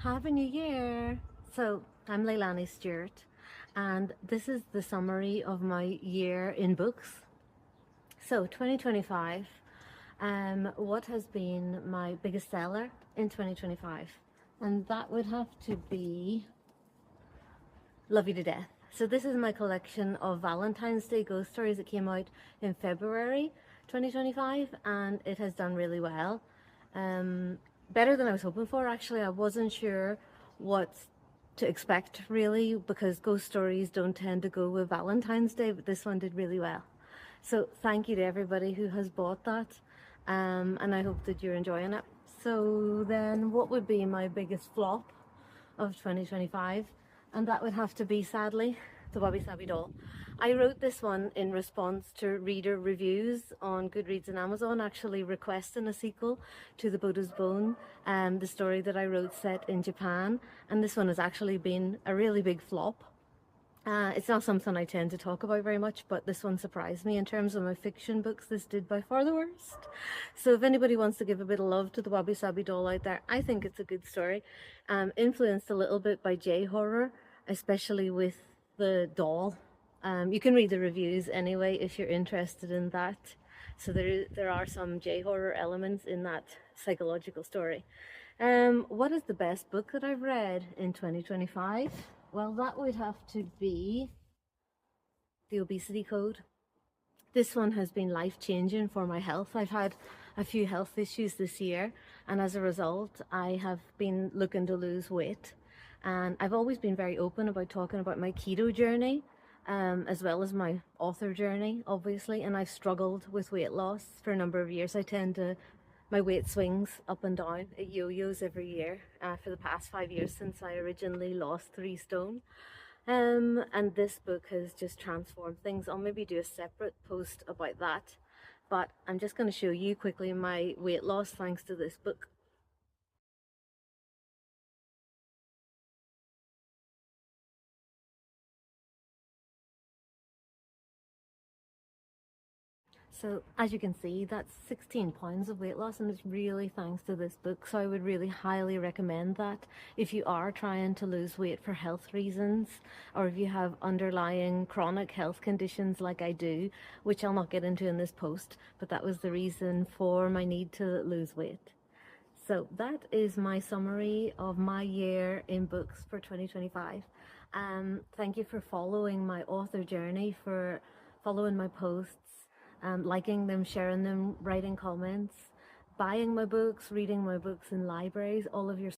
Happy New Year! So, I'm Leilani Stewart, and this is the summary of my year in books. So, 2025, what has been my biggest seller in 2025? And that would have to be Love You to Death. So, this is my collection of Valentine's Day ghost stories that came out in February 2025, and it has done really well. Better than I was hoping for, actually. I wasn't sure what to expect, really, because ghost stories don't tend to go with Valentine's Day, but this one did really well. So thank you to everybody who has bought that, and I hope that you're enjoying it. So then, what would be my biggest flop of 2025? And that would have to be, sadly, the Wabi-sabi Doll. I wrote this one in response to reader reviews on Goodreads and Amazon, actually requesting a sequel to The Buddha's Bone, the story that I wrote set in Japan. And this one has actually been a really big flop. It's not something I tend to talk about very much, but this one surprised me. In terms of my fiction books, this did by far the worst. So if anybody wants to give a bit of love to the Wabi-sabi Doll out there, I think it's a good story. Influenced a little bit by J-horror, especially with the doll. You can read the reviews anyway if you're interested in that. So there are some J-horror elements in that psychological story. What is the best book that I've read in 2025? Well, that would have to be The Obesity Code. This one has been life-changing for my health. I've had a few health issues this year, and as a result, I have been looking to lose weight. And I've always been very open about talking about my keto journey, as well as my author journey, obviously. And I've struggled with weight loss for a number of years. My weight swings up and down. It yo-yos every year for the past 5 years since I originally lost 3 stone. And this book has just transformed things. I'll maybe do a separate post about that. But I'm just going to show you quickly my weight loss thanks to this book. So as you can see, that's 16 pounds of weight loss, and it's really thanks to this book. So I would really highly recommend that if you are trying to lose weight for health reasons, or if you have underlying chronic health conditions like I do, which I'll not get into in this post, but that was the reason for my need to lose weight. So that is my summary of my year in books for 2025. Thank you for following my author journey, for following my posts, liking them, sharing them, writing comments, buying my books, reading my books in libraries. All of your